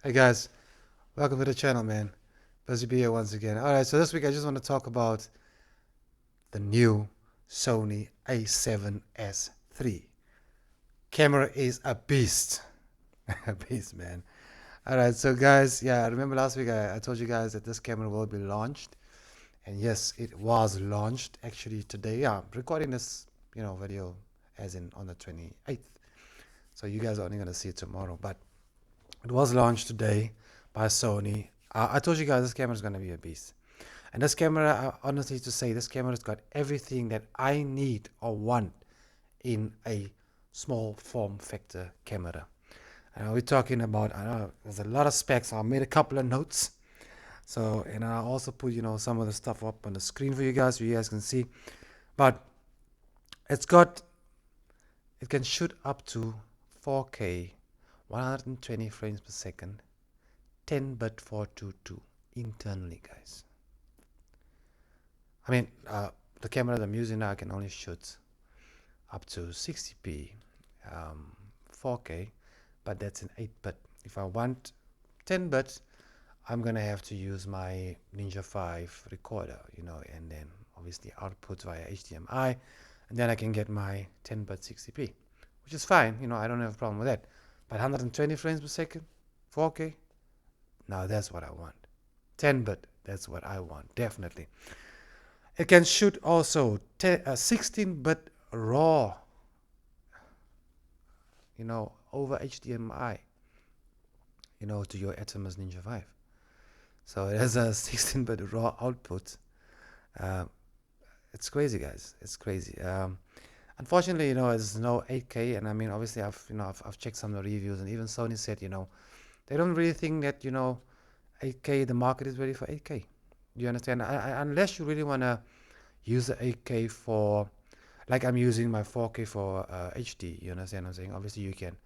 Hey guys, welcome to the channel, man. Busy to be here once again. All right, so this week I just want to talk about the new Sony A7S III. Camera is a beast, a beast, man. All right, so guys, yeah, I remember last week I told you guys that this camera will be launched, and yes, it was launched actually today. Yeah, I'm recording this, video as in on the 28th. So you guys are only gonna see it tomorrow, but it was launched today by Sony. I told you guys this camera is going to be a beast. And this camera, honestly to say, this camera's got everything that I need or want in a small form factor camera. And we're talking about, I know there's a lot of specs. I made a couple of notes. So, and I also put, some of the stuff up on the screen for you guys so you guys can see. But it's got, it can shoot up to 4K, 120 frames per second, 10-bit 422 internally, guys. I mean, the camera that I'm using now can only shoot up to 60p, 4K, but that's an 8-bit. If I want 10-bit, I'm gonna have to use my Ninja 5 recorder, and then obviously output via HDMI, and then I can get my 10-bit 60p, which is fine. I don't have a problem with that. But 120 frames per second, 4K, now that's what I want. 10-bit, that's what I want, definitely. It can shoot also 16-bit RAW, over HDMI, to your Atomos Ninja 5. So it has a 16-bit RAW output. Uh, it's crazy, guys. It's crazy. Unfortunately, there's no 8K, and I mean, obviously, I've checked some of the reviews, and even Sony said, they don't really think that 8K, the market is ready for 8K. You understand? Unless you really want to use the 8K for, like I'm using my 4K for HD. You understand what I'm saying? Obviously, you can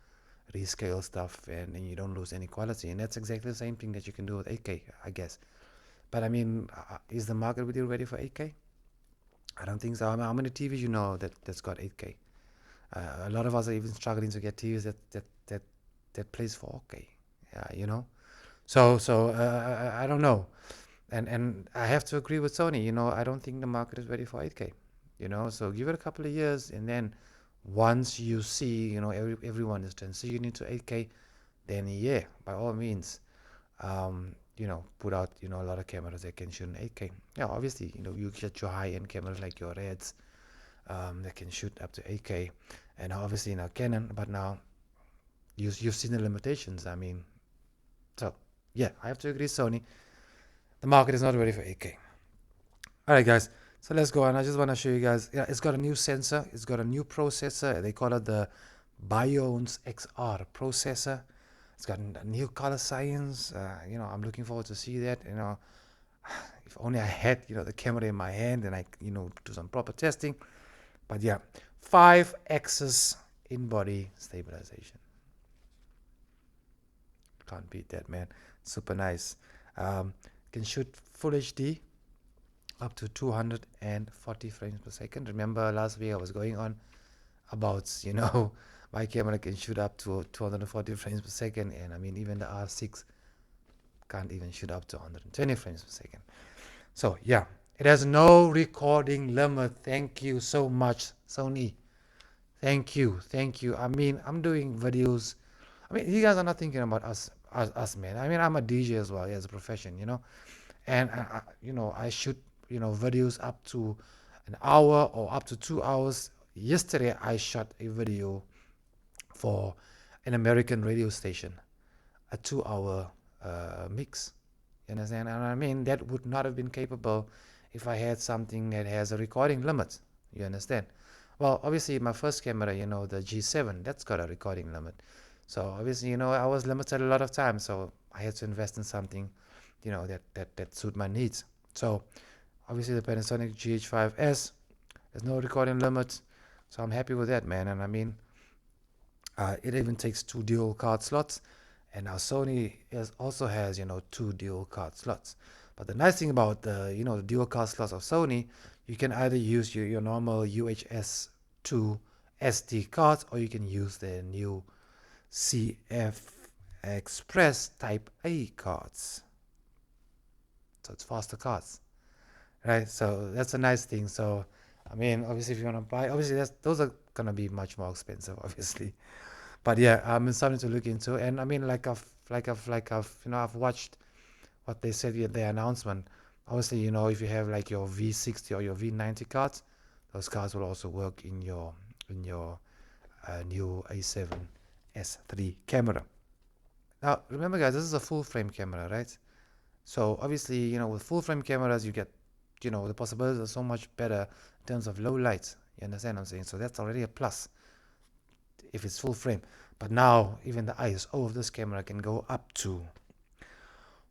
rescale stuff and you don't lose any quality, and that's exactly the same thing that you can do with 8K, I guess. But I mean, is the market really ready for 8K? I don't think so. I mean, how many TVs that's got 8K? A lot of us are even struggling to get TVs that plays 4K. Yeah, So I don't know. And I have to agree with Sony. I don't think the market is ready for 8K. So give it a couple of years, and then once you see, everyone is transitioning to 8K, then yeah, by all means, put out, a lot of cameras that can shoot in 8K. Yeah, obviously, you get your high-end cameras like your Reds that can shoot up to 8K, and obviously now Canon, but now you've seen the limitations. I mean, so yeah, I have to agree, Sony. The market is not ready for 8K. All right, guys. So let's go on. I just want to show you guys. Yeah, it's got a new sensor. It's got a new processor. They call it the Biones XR processor. It's got a new color science. I'm looking forward to see that. If only I had, the camera in my hand and I, do some proper testing. But yeah, 5-axis in-body stabilization. Can't beat that, man. Super nice. Can shoot full HD up to 240 frames per second. Remember last week I was going on about, my camera can shoot up to 240 frames per second, and I mean even the R6 can't even shoot up to 120 frames per second. So yeah, it has no recording limit. Thank you so much, Sony. Thank you. I mean, I'm doing videos. I mean, you guys are not thinking about us, man. I mean, I'm a DJ as well, as a profession, and I shoot, videos up to an hour or up to 2 hours. Yesterday, I shot a video for an American radio station, a 2 hour mix. You understand? And I mean, that would not have been capable if I had something that has a recording limit. You understand? Well, obviously, my first camera, the G7, that's got a recording limit. So obviously, I was limited a lot of times, so I had to invest in something, that suit my needs. So obviously, the Panasonic GH5S, there's no recording limit, so I'm happy with that, man. And I mean, it even takes two dual card slots, and now Sony also has, two dual card slots. But the nice thing about the dual card slots of Sony, you can either use your normal UHS 2 SD cards, or you can use the new CF Express Type A cards. So it's faster cards, right? So that's a nice thing. So I mean, obviously, if you want to buy, obviously those are gonna be much more expensive, obviously. But yeah, it's something to look into. And I mean, like I've I've watched what they said in their announcement. Obviously, if you have like your V60 or your V90 cards, those cards will also work in your new A7S III camera. Now, remember, guys, this is a full frame camera, right? So obviously, with full frame cameras, you get, the possibilities are so much better in terms of low light. You understand what I'm saying? So that's already a plus if it's full frame. But now, even the ISO of this camera can go up to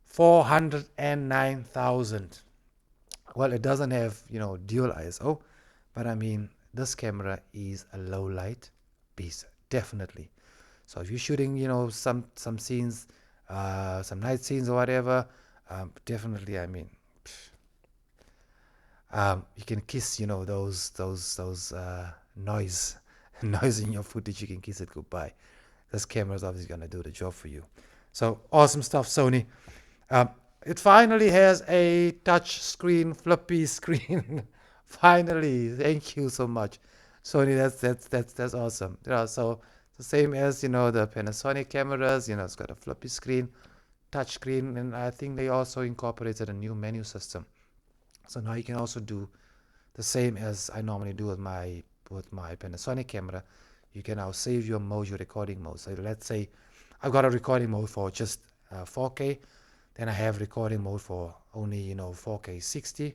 409,000. Well, it doesn't have, dual ISO, but I mean, this camera is a low light piece, definitely. So if you're shooting, some scenes, some night scenes or whatever, definitely, I mean, you can kiss, those noise, noise in your footage. You can kiss it goodbye. This camera is obviously gonna do the job for you. So awesome stuff, Sony. Um, it finally has a touch screen, flippy screen. Finally, thank you so much, Sony. That's awesome. So the same as the Panasonic cameras. It's got a flippy screen, touch screen, and I think they also incorporated a new menu system. So now you can also do the same as I normally do with my Panasonic camera. You can now save your mode, your recording mode. So let's say I've got a recording mode for just 4K. Then I have recording mode for only 4K 60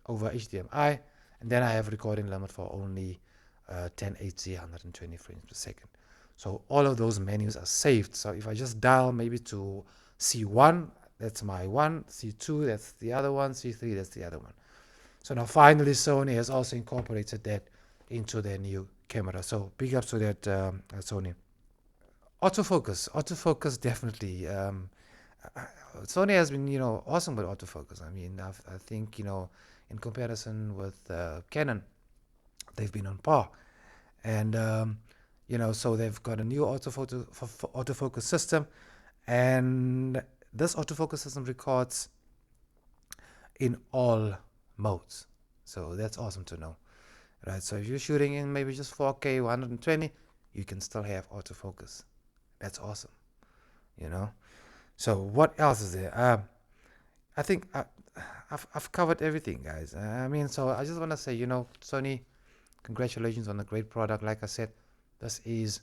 over HDMI, and then I have recording limit for only 1080 120 frames per second. So all of those menus are saved. So if I just dial maybe to C1, that's my one, C2, that's the other one, C3, that's the other one. So now finally Sony has also incorporated that into their new camera. So big ups to that, Sony. Autofocus definitely. Sony has been, awesome with autofocus. I mean, I think, in comparison with Canon, they've been on par. And, so they've got a new autofocus system. And this autofocus system records in all modes. So that's awesome to know, right? So if you're shooting in maybe just 4K 120, you can still have autofocus. That's awesome, you know. So what else is there? I think I've covered everything, guys. I mean, so I just want to say, Sony, congratulations on a great product. Like I said, this is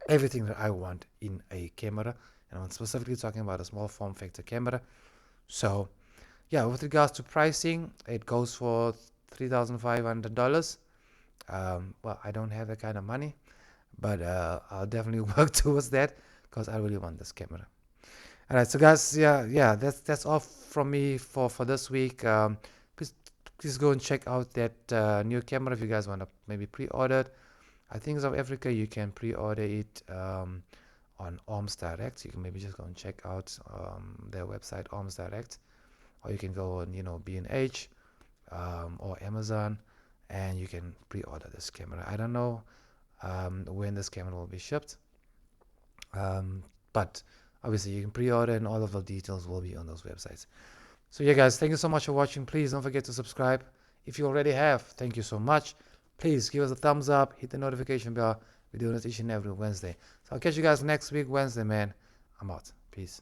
everything that I want in a camera, and I'm specifically talking about a small form factor camera. So yeah, with regards to pricing, it goes for $3,500. Well, I don't have that kind of money, but I'll definitely work towards that because I really want this camera. All right, so guys, yeah, that's all from me for this week. Please go and check out that new camera if you guys want to maybe pre-order it. I think South Africa you can pre-order it on Arms Direct. You can maybe just go and check out their website, Arms Direct, or you can go on B&H or Amazon, and you can pre-order this camera. I don't know when this camera will be shipped, but obviously you can pre-order, and all of the details will be on those websites. So yeah, guys, thank you so much for watching. Please don't forget to subscribe. If you already have, thank you so much. Please give us a thumbs up, hit the notification bell. We do this each and every Wednesday. So I'll catch you guys next week, Wednesday, man. I'm out. Peace.